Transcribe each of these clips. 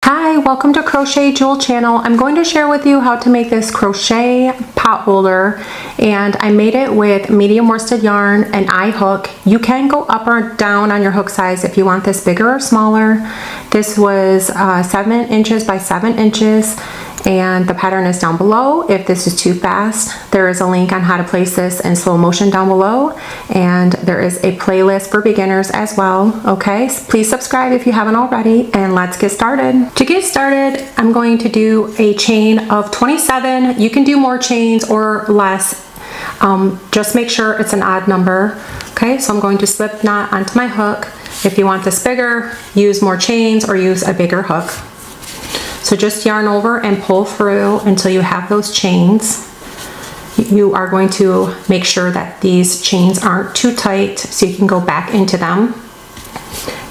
Hi, welcome to Crochet Jewel Channel. I'm going to share with you how to make this crochet pot holder, and I made it with medium worsted yarn and eye hook. You can go up or down on your hook size if you want this bigger or smaller. This was 7 inches by 7 inches, and the pattern is down below. If this is too fast, there is a link on how to place this in slow motion down below, and there is a playlist for beginners as well. Okay, so please subscribe if you haven't already, and let's get started. To get started, I'm going to do a chain of 27. You can do more chains or less. Just make sure it's an odd number. Okay, so I'm going to slip knot onto my hook. If you want this bigger, use more chains or use a bigger hook. So just yarn over and pull through until you have those chains. You are going to make sure that these chains aren't too tight so you can go back into them.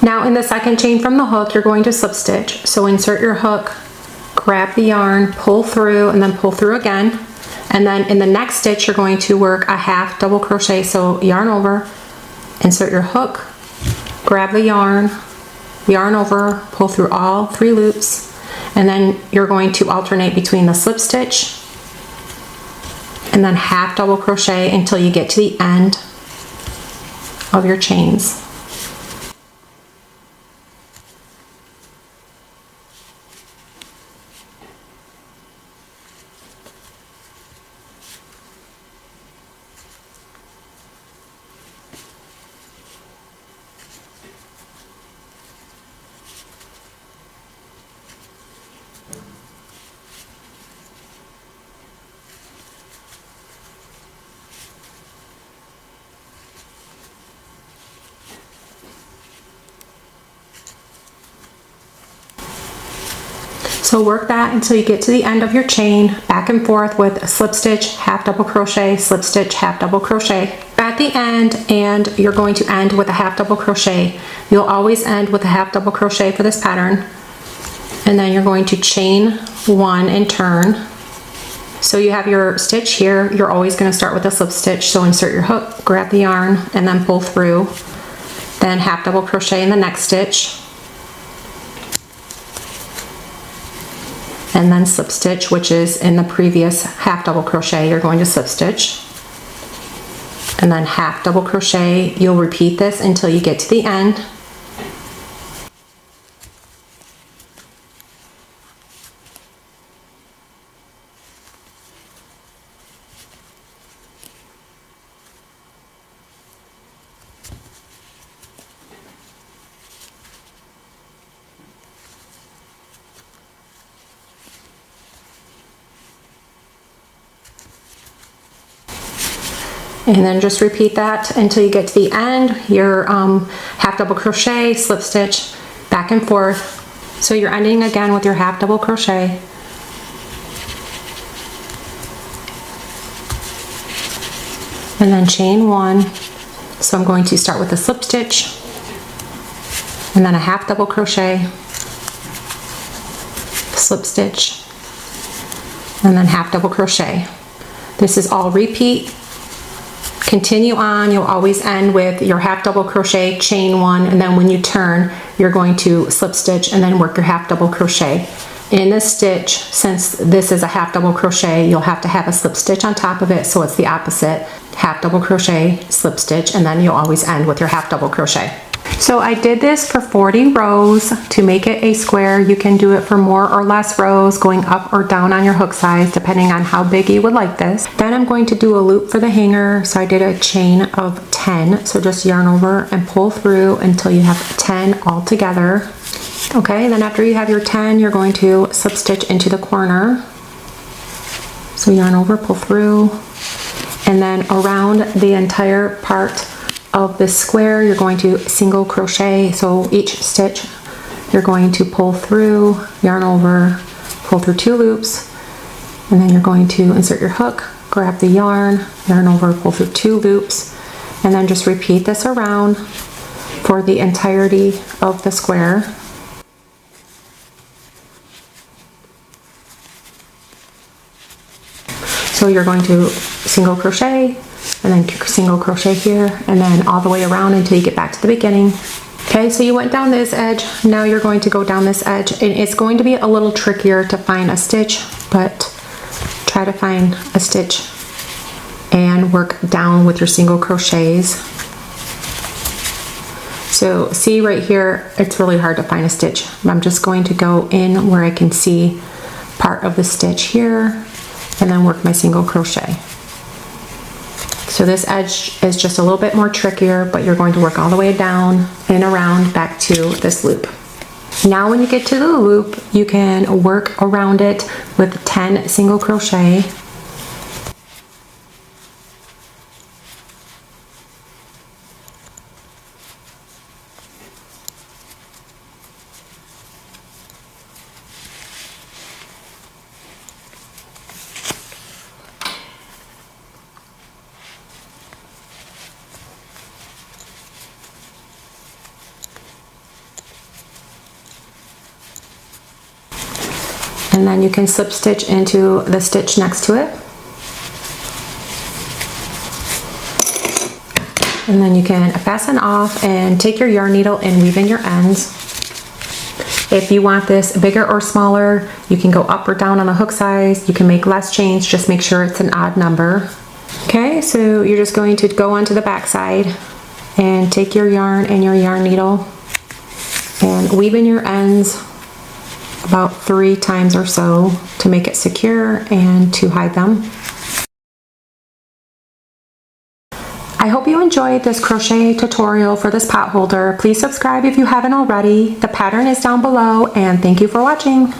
Now in the second chain from the hook, you're going to slip stitch. So insert your hook, grab the yarn, pull through, and then pull through again. And then in the next stitch, you're going to work a half double crochet. So yarn over, insert your hook, grab the yarn over, pull through all 3 loops. And then you're going to alternate between the slip stitch and then half double crochet until you get to the end of your chains. So work that until you get to the end of your chain, back and forth with a slip stitch, half double crochet, slip stitch, half double crochet. At the end, and you're going to end with a half double crochet. You'll always end with a half double crochet for this pattern. And then you're going to chain 1 and turn. So you have your stitch here. You're always going to start with a slip stitch. So insert your hook, grab the yarn, and then pull through. Then half double crochet in the next stitch. And then slip stitch, which is in the previous half double crochet. You're going to slip stitch and then half double crochet. You'll repeat this until you get to the end. And then just repeat that until you get to the end. Your half double crochet, slip stitch, back and forth. So you're ending again with your half double crochet. And then chain 1. So I'm going to start with a slip stitch and then a half double crochet, slip stitch, and then half double crochet. This is all repeat. Continue on. You'll always end with your half double crochet, chain 1, and then when you turn, you're going to slip stitch and then work your half double crochet. In this stitch, since this is a half double crochet, you'll have to have a slip stitch on top of it, so it's the opposite. Half double crochet, slip stitch, and then you'll always end with your half double crochet. So I did this for 40 rows to make it a square. You can do it for more or less rows, going up or down on your hook size, depending on how big you would like this. Then I'm going to do a loop for the hanger. So I did a chain of 10. So just yarn over and pull through until you have 10 all together. Okay, then after you have your 10, you're going to slip stitch into the corner. So yarn over, pull through, and then around the entire part of this square, you're going to single crochet. So each stitch, you're going to pull through, yarn over, pull through 2 loops, and then you're going to insert your hook, grab the yarn over, pull through 2 loops, and then just repeat this around for the entirety of the square. So you're going to single crochet and then single crochet here and then all the way around until you get back to the beginning. Okay, so you went down this edge, now you're going to go down this edge, and it's going to be a little trickier to find a stitch, but try to find a stitch and work down with your single crochets. So see right here, it's really hard to find a stitch. I'm just going to go in where I can see part of the stitch here and then work my single crochet. So this edge is just a little bit more trickier, but you're going to work all the way down and around back to this loop. Now when you get to the loop, you can work around it with 10 single crochet. And then you can slip stitch into the stitch next to it. And then you can fasten off and take your yarn needle and weave in your ends. If you want this bigger or smaller, you can go up or down on the hook size. You can make less chains, just make sure it's an odd number. Okay, so you're just going to go onto the back side and take your yarn and your yarn needle and weave in your ends about 3 times or so to make it secure and to hide them. I hope you enjoyed this crochet tutorial for this pot holder. Please subscribe if you haven't already. The pattern is down below, and thank you for watching.